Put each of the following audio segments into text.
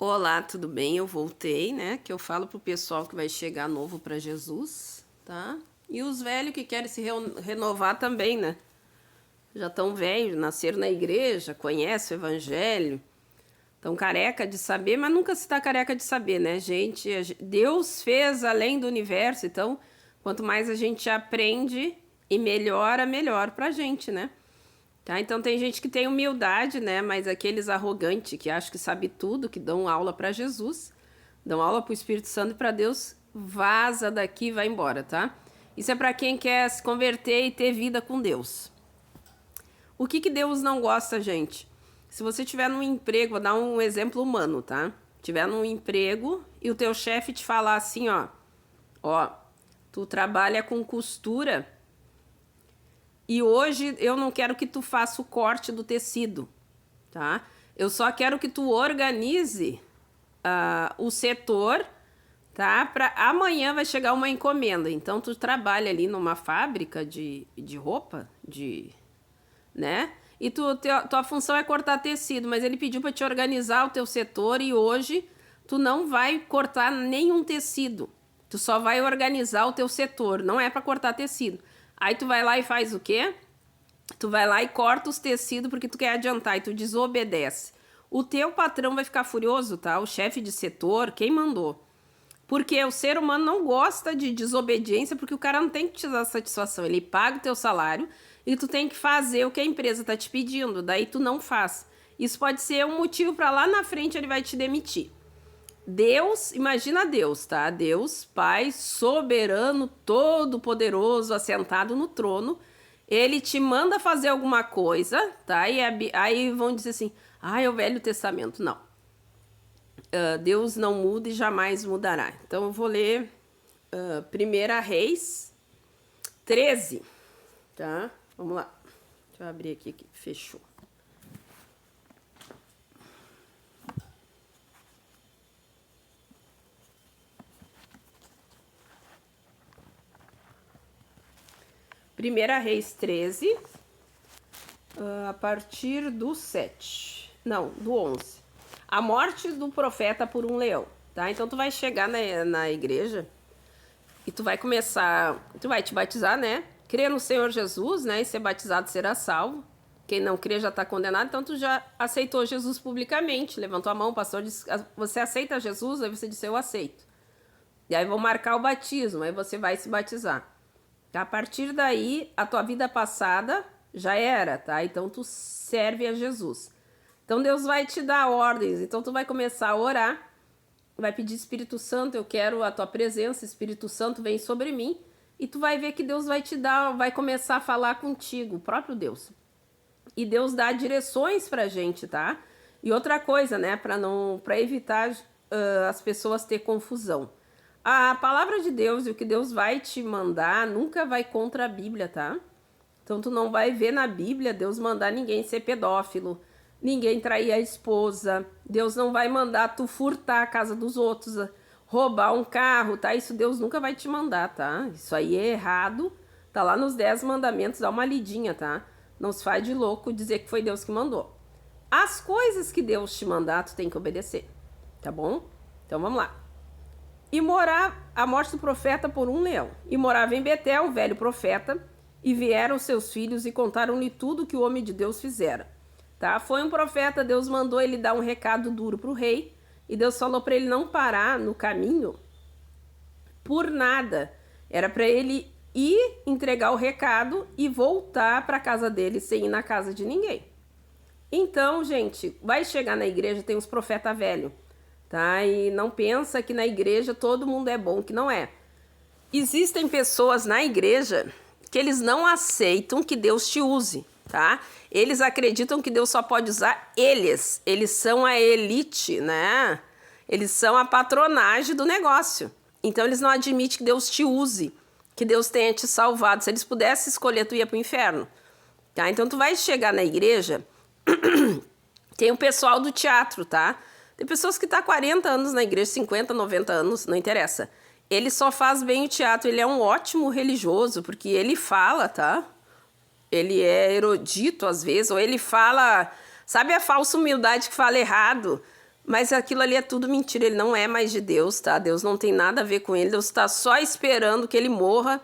Olá, tudo bem? Eu voltei, né? Que eu falo pro pessoal que vai chegar novo para Jesus, tá? E os velhos que querem se renovar também, né? Já tão velhos, nasceram na igreja, conhecem o evangelho, tão careca de saber, mas nunca se tá careca de saber, né, gente? Deus fez além do universo, então quanto mais a gente aprende e melhora, melhor pra gente, né? Tá, então tem gente que tem humildade, né? Mas aqueles arrogantes que acham que sabe tudo, que dão aula para Jesus, dão aula para o Espírito Santo e para Deus, vaza daqui e vai embora, tá? Isso é para quem quer se converter e ter vida com Deus. O que Deus não gosta, gente? Se você tiver num emprego, vou dar um exemplo humano, tá? Tiver num emprego e o teu chefe te falar assim, ó, tu trabalha com costura. E hoje eu não quero que tu faça o corte do tecido, tá? Eu só quero que tu organize o setor, tá? Para amanhã vai chegar uma encomenda. Então tu trabalha ali numa fábrica de roupa, né? E tua função é cortar tecido, mas ele pediu para te organizar o teu setor e hoje tu não vai cortar nenhum tecido. Tu só vai organizar o teu setor, não é para cortar tecido. Aí tu vai lá e faz o quê? Tu vai lá e corta os tecidos porque tu quer adiantar e tu desobedece. O teu patrão vai ficar furioso, tá? O chefe de setor, quem mandou? Porque o ser humano não gosta de desobediência porque o cara não tem que te dar satisfação. Ele paga o teu salário e tu tem que fazer o que a empresa tá te pedindo. Daí tu não faz. Isso pode ser um motivo para lá na frente ele vai te demitir. Deus, imagina Deus, tá? Deus, Pai soberano, todo-poderoso, assentado no trono, ele te manda fazer alguma coisa, tá? E aí vão dizer assim, é o Velho Testamento. Não. Deus não muda e jamais mudará. Então eu vou ler 1 Reis 13, tá? Vamos lá. Deixa eu abrir aqui que fechou. Primeira Reis 13, a partir do 7. Não, do 11. A morte do profeta por um leão, tá? Então tu vai chegar na igreja e tu vai começar, tu vai te batizar, né? Crer no Senhor Jesus, né? E ser batizado será salvo. Quem não crê já está condenado, então tu já aceitou Jesus publicamente. Levantou a mão, o pastor disse, você aceita Jesus? Aí você disse, eu aceito. E aí vão marcar o batismo, aí você vai se batizar. A partir daí, a tua vida passada já era, tá? Então tu serve a Jesus. Então Deus vai te dar ordens. Então tu vai começar a orar, vai pedir Espírito Santo, eu quero a tua presença, Espírito Santo vem sobre mim. E tu vai ver que Deus vai te dar, vai começar a falar contigo, o próprio Deus. E Deus dá direções pra gente, tá? E outra coisa, né? Para evitar as pessoas ter confusão. A palavra de Deus e o que Deus vai te mandar nunca vai contra a Bíblia, tá? Então tu não vai ver na Bíblia Deus mandar ninguém ser pedófilo, ninguém trair a esposa. Deus não vai mandar tu furtar a casa dos outros, roubar um carro, tá? Isso Deus nunca vai te mandar, tá? Isso aí é errado. Tá lá nos 10 mandamentos, dá uma lidinha, tá? Não se faz de louco dizer que foi Deus que mandou. As coisas que Deus te mandar, tu tem que obedecer, tá bom? Então vamos lá. E morar a morte do profeta por um leão. E morava em Betel, o velho profeta, e vieram seus filhos e contaram-lhe tudo que o homem de Deus fizera. Tá? Foi um profeta, Deus mandou ele dar um recado duro para o rei, e Deus falou para ele não parar no caminho por nada. Era para ele ir entregar o recado e voltar para a casa dele sem ir na casa de ninguém. Então, gente, vai chegar na igreja, tem uns profetas velhos. Tá? E não pensa que na igreja todo mundo é bom, que não é. Existem pessoas na igreja que eles não aceitam que Deus te use, tá? Eles acreditam que Deus só pode usar eles. Eles são a elite, né? Eles são a patronagem do negócio. Então eles não admitem que Deus te use, que Deus tenha te salvado. Se eles pudessem escolher, tu ia pro inferno. Tá? Então tu vai chegar na igreja, tem o pessoal do teatro, tá? Tem pessoas que estão há 40 anos na igreja, 50, 90 anos, não interessa. Ele só faz bem o teatro, ele é um ótimo religioso, porque ele fala, tá? Ele é erudito às vezes, ou ele fala... Sabe a falsa humildade que fala errado? Mas aquilo ali é tudo mentira, ele não é mais de Deus, tá? Deus não tem nada a ver com ele, Deus está só esperando que ele morra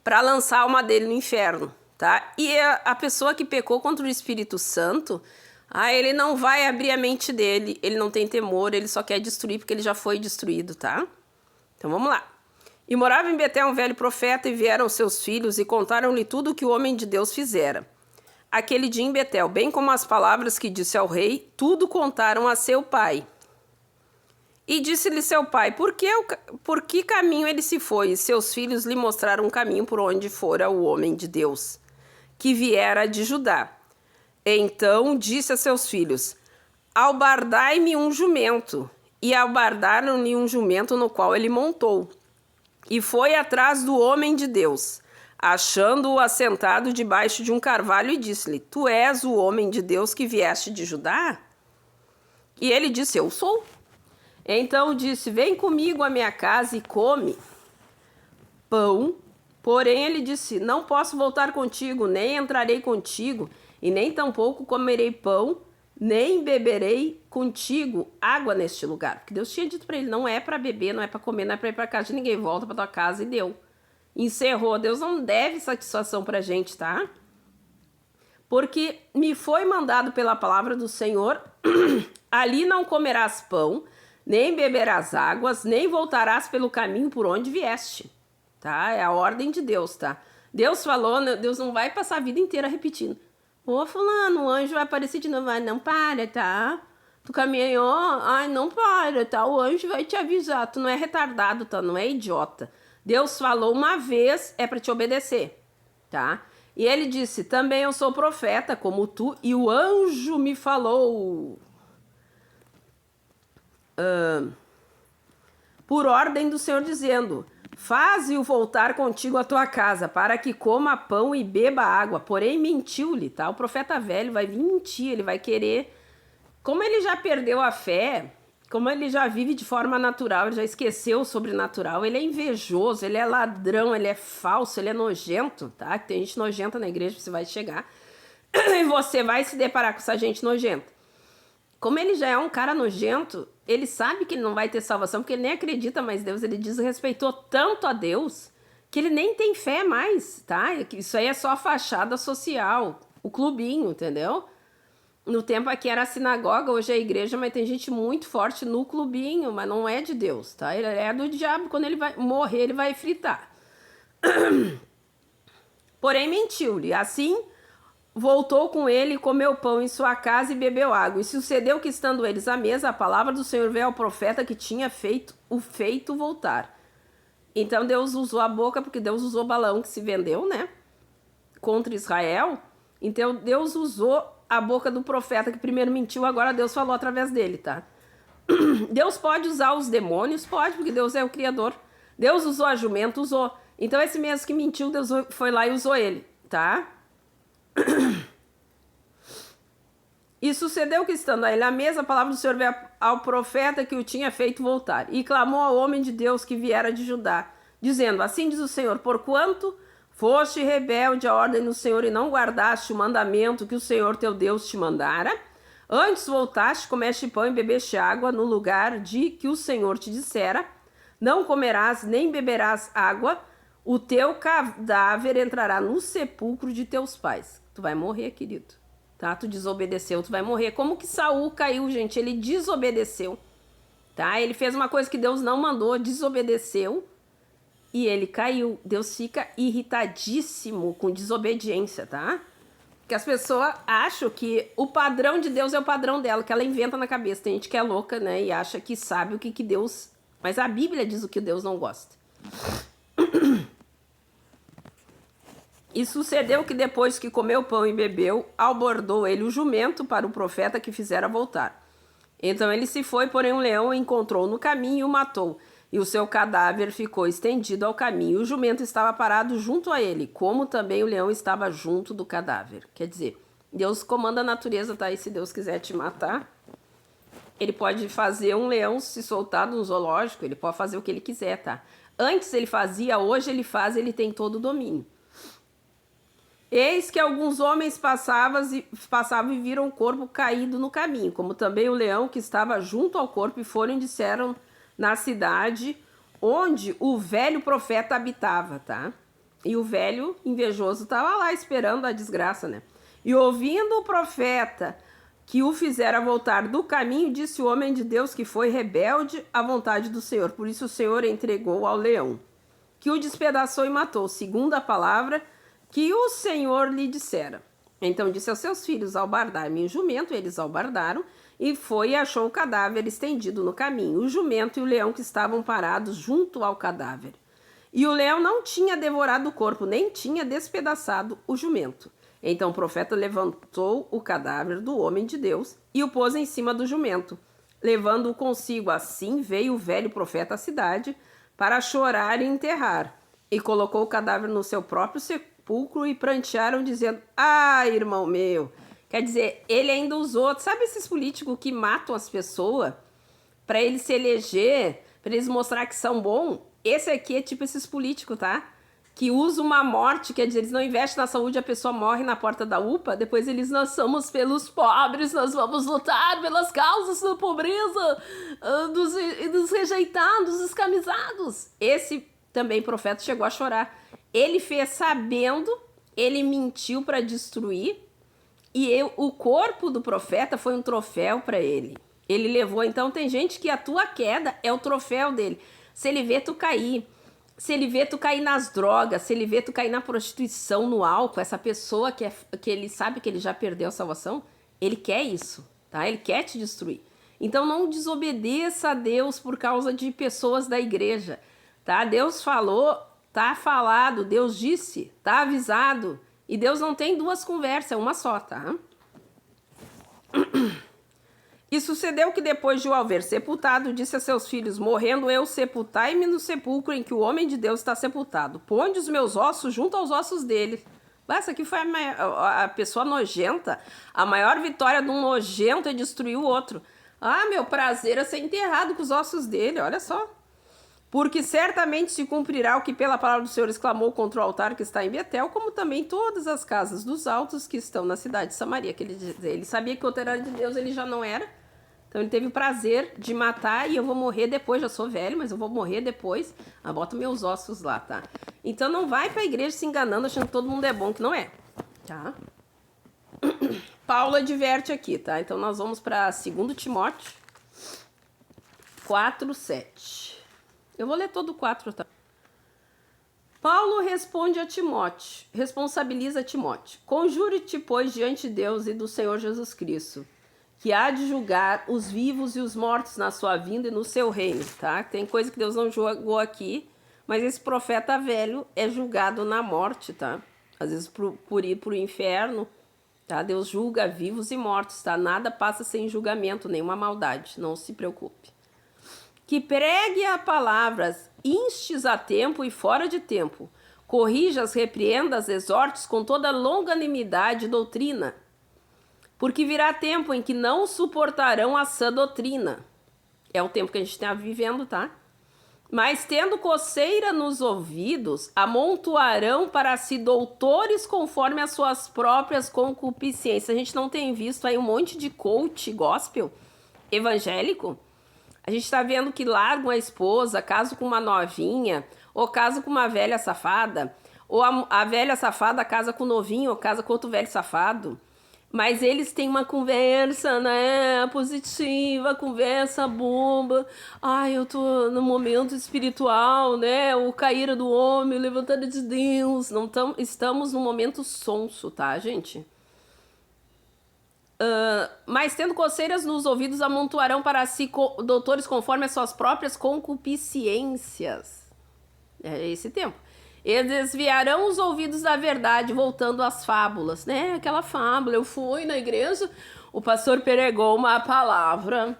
para lançar a alma dele no inferno, tá? E a pessoa que pecou contra o Espírito Santo, ele não vai abrir a mente dele, ele não tem temor, ele só quer destruir porque ele já foi destruído, tá? Então vamos lá. E morava em Betel um velho profeta, e vieram seus filhos e contaram-lhe tudo o que o homem de Deus fizera. Aquele dia em Betel, bem como as palavras que disse ao rei, tudo contaram a seu pai. E disse-lhe seu pai, por que caminho ele se foi? E seus filhos lhe mostraram um caminho por onde fora o homem de Deus, que viera de Judá. Então disse a seus filhos, albardai-me um jumento. E albardaram-lhe um jumento no qual ele montou. E foi atrás do homem de Deus, achando-o assentado debaixo de um carvalho, e disse-lhe, tu és o homem de Deus que vieste de Judá? E ele disse, eu sou. Então disse, vem comigo à minha casa e come pão. Porém ele disse, não posso voltar contigo, nem entrarei contigo, e nem tampouco comerei pão, nem beberei contigo água neste lugar. Porque Deus tinha dito para ele, não é para beber, não é para comer, não é para ir para casa de ninguém, volta para tua casa, e deu. Encerrou. Deus não deve satisfação pra gente, tá? Porque me foi mandado pela palavra do Senhor, ali não comerás pão, nem beberás águas, nem voltarás pelo caminho por onde vieste, tá? É a ordem de Deus, tá? Deus falou, Deus não vai passar a vida inteira repetindo. Ô, fulano, o anjo vai aparecer de novo. Não para, tá? Tu caminhou, não para, tá? O anjo vai te avisar. Tu não é retardado, tá? Não é idiota. Deus falou uma vez, é para te obedecer, tá? E ele disse, também eu sou profeta como tu, e o anjo me falou por ordem do Senhor, dizendo, faze-o voltar contigo à tua casa, para que coma pão e beba água. Porém, mentiu-lhe, tá? O profeta velho vai vir mentir, ele vai querer... Como ele já perdeu a fé, como ele já vive de forma natural, ele já esqueceu o sobrenatural, ele é invejoso, ele é ladrão, ele é falso, ele é nojento, tá? Tem gente nojenta na igreja, você vai chegar e você vai se deparar com essa gente nojenta. Como ele já é um cara nojento, ele sabe que ele não vai ter salvação, porque ele nem acredita mais em Deus, ele desrespeitou tanto a Deus, que ele nem tem fé mais, tá? Isso aí é só a fachada social, o clubinho, entendeu? No tempo aqui era a sinagoga, hoje é a igreja, mas tem gente muito forte no clubinho, mas não é de Deus, tá? Ele é do diabo, quando ele vai morrer, ele vai fritar. Porém, mentiu-lhe. Assim, voltou com ele, comeu pão em sua casa e bebeu água. E sucedeu que, estando eles à mesa, a palavra do Senhor veio ao profeta que tinha feito voltar. Então, Deus usou a boca, porque Deus usou Balaão, que se vendeu, né? Contra Israel. Então, Deus usou a boca do profeta que primeiro mentiu, agora Deus falou através dele, tá? Deus pode usar os demônios? Pode, porque Deus é o Criador. Deus usou a jumenta? Usou. Então esse mesmo que mentiu, Deus foi lá e usou ele, tá? E sucedeu que, estando a ele à mesa, a palavra do Senhor veio ao profeta que o tinha feito voltar. E clamou ao homem de Deus que viera de Judá, dizendo, assim diz o Senhor, porquanto foste rebelde à ordem do Senhor e não guardaste o mandamento que o Senhor teu Deus te mandara, antes voltaste, comeste pão e bebeste água no lugar de que o Senhor te dissera, não comerás nem beberás água, o teu cadáver entrará no sepulcro de teus pais. Tu vai morrer, querido. Tá? Tu desobedeceu, tu vai morrer. Como que Saul caiu, gente? Ele desobedeceu. Tá? Ele fez uma coisa que Deus não mandou, desobedeceu. E ele caiu. Deus fica irritadíssimo com desobediência, tá? Porque as pessoas acham que o padrão de Deus é o padrão dela, que ela inventa na cabeça. Tem gente que é louca, né? E acha que sabe o que Deus... Mas a Bíblia diz o que Deus não gosta. E sucedeu que depois que comeu pão e bebeu, abordou ele o jumento para o profeta que fizera voltar. Então ele se foi, porém um leão o encontrou no caminho e o matou. E o seu cadáver ficou estendido ao caminho. O jumento estava parado junto a ele, como também o leão estava junto do cadáver. Quer dizer, Deus comanda a natureza, tá? E se Deus quiser te matar, ele pode fazer um leão se soltar de um zoológico, ele pode fazer o que ele quiser, tá? Antes ele fazia, hoje ele faz, ele tem todo o domínio. Eis que alguns homens passavam e viram o corpo caído no caminho, como também o leão que estava junto ao corpo, e foram e disseram na cidade onde o velho profeta habitava, tá? E o velho invejoso estava lá esperando a desgraça, né? E ouvindo o profeta que o fizera voltar do caminho, disse o homem de Deus que foi rebelde à vontade do Senhor. Por isso o Senhor entregou ao leão, que o despedaçou e matou, segundo a palavra que o Senhor lhe dissera. Então disse aos seus filhos: albardai-me o jumento. Eles albardaram, e foi e achou o cadáver estendido no caminho, o jumento e o leão que estavam parados junto ao cadáver. E o leão não tinha devorado o corpo, nem tinha despedaçado o jumento. Então o profeta levantou o cadáver do homem de Deus e o pôs em cima do jumento, levando-o consigo. Assim veio o velho profeta à cidade para chorar e enterrar, e colocou o cadáver no seu próprio sepulcro, e prantearam, dizendo: ah, irmão meu. Quer dizer, ele ainda usou, sabe esses políticos que matam as pessoas para eles se eleger, para eles mostrar que são bons? Esse aqui é tipo esses políticos, tá? Que usam uma morte, quer dizer, eles não investem na saúde, a pessoa morre na porta da UPA, depois eles: nós somos pelos pobres, nós vamos lutar pelas causas da pobreza, dos rejeitados, dos escravizados. Esse também profeta chegou a chorar. Ele fez sabendo, ele mentiu para destruir, e o corpo do profeta foi um troféu para ele. Ele levou, então tem gente que a tua queda é o troféu dele. Se ele vê tu cair, se ele vê tu cair nas drogas, se ele vê tu cair na prostituição, no álcool, essa pessoa que ele sabe que ele já perdeu a salvação, ele quer isso, tá? Ele quer te destruir. Então não desobedeça a Deus por causa de pessoas da igreja, tá? Deus falou, tá falado, Deus disse, tá avisado. E Deus não tem duas conversas, é uma só, tá? E sucedeu que depois de o haver sepultado, disse a seus filhos: morrendo eu, sepultai-me no sepulcro em que o homem de Deus está sepultado. Ponde os meus ossos junto aos ossos dele. Essa aqui foi a pessoa nojenta. A maior vitória de um nojento é destruir o outro. Ah, meu prazer é ser enterrado com os ossos dele, olha só. Porque certamente se cumprirá o que pela palavra do Senhor exclamou contra o altar que está em Betel, como também todas as casas dos altos que estão na cidade de Samaria. Que ele sabia que o outro era de Deus, ele já não era. Então ele teve o prazer de matar, e eu vou morrer depois, já sou velho, mas eu vou morrer depois. Ah, bota meus ossos lá, tá? Então não vai pra igreja se enganando, achando que todo mundo é bom, que não é, tá? Paulo adverte aqui, tá? Então nós vamos para 2 Timóteo 4:7. Eu vou ler todo o 4, tá? Paulo responde a Timóteo, responsabiliza Timóteo: conjure-te, pois, diante de Deus e do Senhor Jesus Cristo, que há de julgar os vivos e os mortos na sua vinda e no seu reino, tá? Tem coisa que Deus não julgou aqui, mas esse profeta velho é julgado na morte, tá? Às vezes por ir pro inferno, tá? Deus julga vivos e mortos, tá? Nada passa sem julgamento, nenhuma maldade, não se preocupe. Que pregue a palavras, instes a tempo e fora de tempo, corrijas, repreendas, exortes com toda longanimidade e doutrina, porque virá tempo em que não suportarão a sã doutrina. É o tempo que a gente está vivendo, tá? Mas tendo coceira nos ouvidos, amontoarão para si doutores conforme as suas próprias concupiscências. A gente não tem visto aí um monte de coach gospel evangélico? A gente está vendo que largam a esposa, casam com uma novinha, ou casam com uma velha safada, ou a velha safada casa com o novinho, ou casa com outro velho safado. Mas eles têm uma conversa, né, positiva, conversa bomba. Ai, eu tô no momento espiritual, né, o cair do homem, o levantar de Deus. Não estamos no momento sonso, tá, gente? Mas tendo coceiras nos ouvidos, amontoarão para si doutores conforme as suas próprias concupiscências. É esse tempo. Eles desviarão os ouvidos da verdade, voltando às fábulas, né? Aquela fábula: eu fui na igreja, o pastor pregou uma palavra,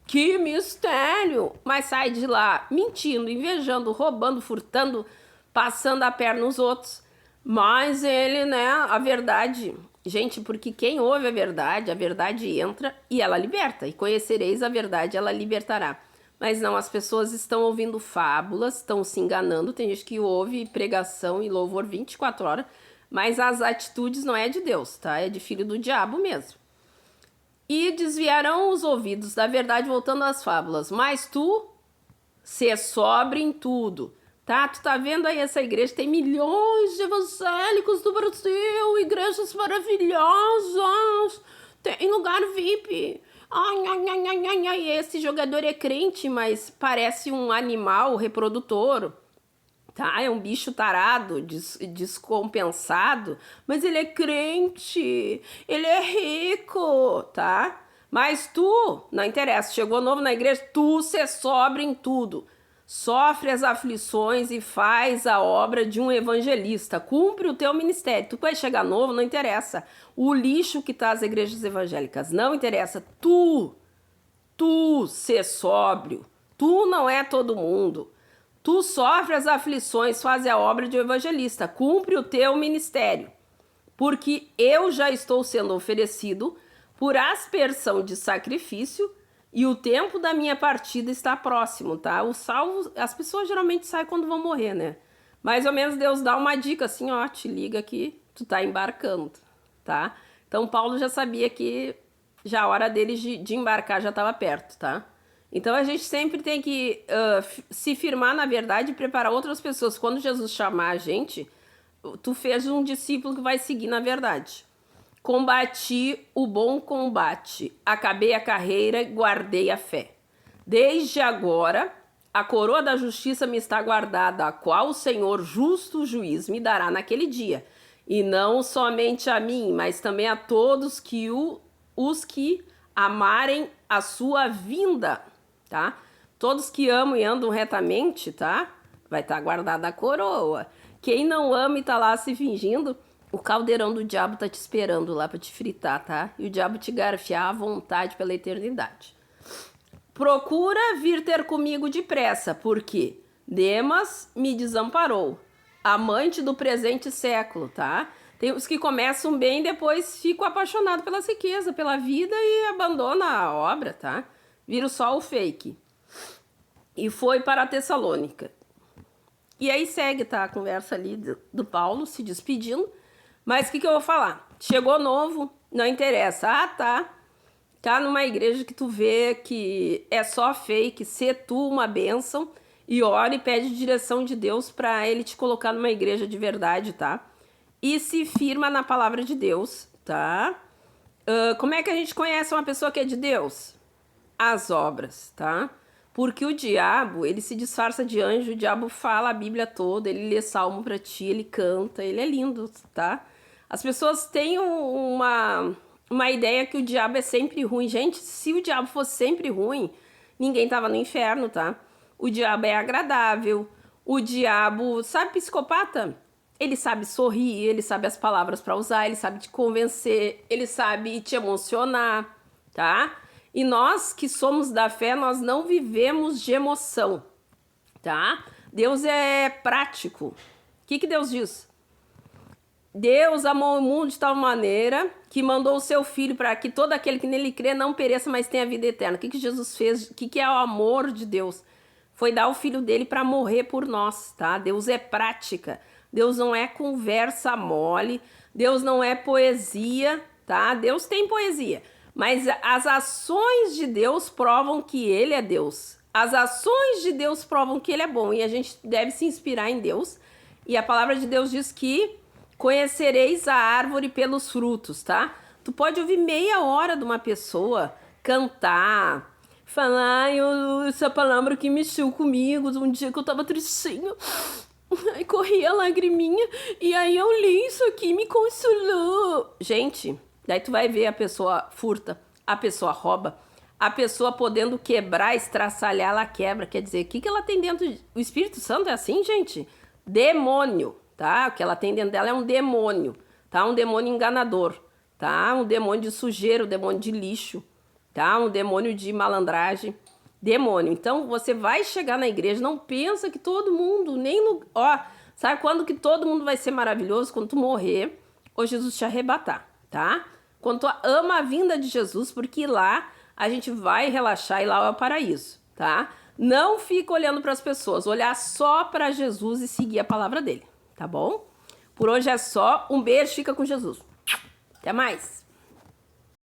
que mistério! Mas sai de lá mentindo, invejando, roubando, furtando, passando a perna nos outros. Mas ele, né, a verdade... Gente, porque quem ouve a verdade entra e ela liberta. E conhecereis a verdade, ela libertará. Mas não, as pessoas estão ouvindo fábulas, estão se enganando. Tem gente que ouve pregação e louvor 24 horas, Mas as atitudes não é de Deus, tá? É de filho do diabo mesmo. E desviarão os ouvidos da verdade, voltando às fábulas. Mas tu se sobre em tudo, tá? Tu tá vendo aí essa igreja, tem milhões de evangélicos do Brasil, igrejas maravilhosas, tem lugar VIP. Ai, ai, ai, ai, ai, ai, esse jogador é crente, mas parece um animal reprodutor. Tá, é um bicho tarado, descompensado, mas ele é crente, ele é rico, tá? Mas tu, não interessa, chegou novo na igreja, tu se sobre em tudo. Sofre as aflições e faz a obra de um evangelista. Cumpre o teu ministério. Tu vai chegar novo, não interessa. O lixo que tá as igrejas evangélicas, não interessa. Tu ser sóbrio. Tu não é todo mundo. Tu sofre as aflições, faz a obra de um evangelista, cumpre o teu ministério, porque eu já estou sendo oferecido por aspersão de sacrifício e o tempo da minha partida está próximo, tá? Os salvos, as pessoas geralmente saem quando vão morrer, né? Mais ou menos Deus dá uma dica assim, ó, te liga que tu tá embarcando, tá? Então Paulo já sabia que já a hora dele de embarcar já estava perto, tá? Então a gente sempre tem que se firmar na verdade e preparar outras pessoas. Quando Jesus chamar a gente, tu fez um discípulo que vai seguir na verdade. Combati o bom combate, acabei a carreira e guardei a fé. Desde agora, a coroa da justiça me está guardada, a qual o Senhor, justo juiz, me dará naquele dia. E não somente a mim, mas também a todos os que amarem a sua vinda. Tá? Todos que amam e andam retamente, tá? Vai estar guardada a coroa. Quem não ama e tá lá se fingindo, o caldeirão do diabo tá te esperando lá para te fritar, tá? E o diabo te garfiar à vontade pela eternidade. Procura vir ter comigo depressa, porque Demas me desamparou, amante do presente século, tá? Tem os que começam bem e depois ficam apaixonados pela riqueza, pela vida e abandonam a obra, tá? Vira só o fake. E foi para a Tessalônica. E aí segue, tá? A conversa ali do Paulo se despedindo. Mas o que eu vou falar? Chegou novo, não interessa. Ah, tá. Tá numa igreja que tu vê que é só fake, ser tu uma bênção e ora e pede direção de Deus para ele te colocar numa igreja de verdade, tá? E se firma na palavra de Deus, tá? Como é que a gente conhece uma pessoa que é de Deus? As obras, tá? Porque o diabo, ele se disfarça de anjo, o diabo fala a Bíblia toda, ele lê salmo pra ti, ele canta, ele é lindo, tá? As pessoas têm uma ideia que o diabo é sempre ruim. Gente, se o diabo fosse sempre ruim, ninguém tava no inferno, tá? O diabo é agradável, o diabo, sabe psicopata? Ele sabe sorrir, ele sabe as palavras para usar, ele sabe te convencer, ele sabe te emocionar, tá? E nós que somos da fé, nós não vivemos de emoção, tá? Deus é prático. O que Deus diz? Deus amou o mundo de tal maneira que mandou o seu filho para que todo aquele que nele crê não pereça, mas tenha vida eterna. O que Jesus fez? O que é o amor de Deus? Foi dar o filho dele para morrer por nós, tá? Deus é prática. Deus não é conversa mole. Deus não é poesia, tá? Deus tem poesia. Mas as ações de Deus provam que Ele é Deus. As ações de Deus provam que Ele é bom. E a gente deve se inspirar em Deus. E a palavra de Deus diz que conhecereis a árvore pelos frutos, tá? Tu pode ouvir meia hora de uma pessoa cantar, falar, essa palavra que mexeu comigo, um dia que eu tava tristinho. Aí corria a lagriminha. E aí eu li isso aqui e me consolou. Gente... Daí tu vai ver a pessoa furta, a pessoa rouba, a pessoa podendo quebrar, estraçalhar, ela quebra. Quer dizer, o que ela tem dentro? O Espírito Santo é assim, gente? Demônio, tá? O que ela tem dentro dela é um demônio, tá? Um demônio enganador, tá? Um demônio de sujeira, um demônio de lixo, tá? Um demônio de malandragem. Demônio. Então, você vai chegar na igreja, não pensa que todo mundo, nem no... Ó, sabe quando que todo mundo vai ser maravilhoso? Quando tu morrer ou Jesus te arrebatar, tá? Quando tu ama a vinda de Jesus, porque lá a gente vai relaxar e lá é o paraíso, tá? Não fica olhando para as pessoas, olhar só para Jesus e seguir a palavra dele, tá bom? Por hoje é só. Um beijo, fica com Jesus. Até mais.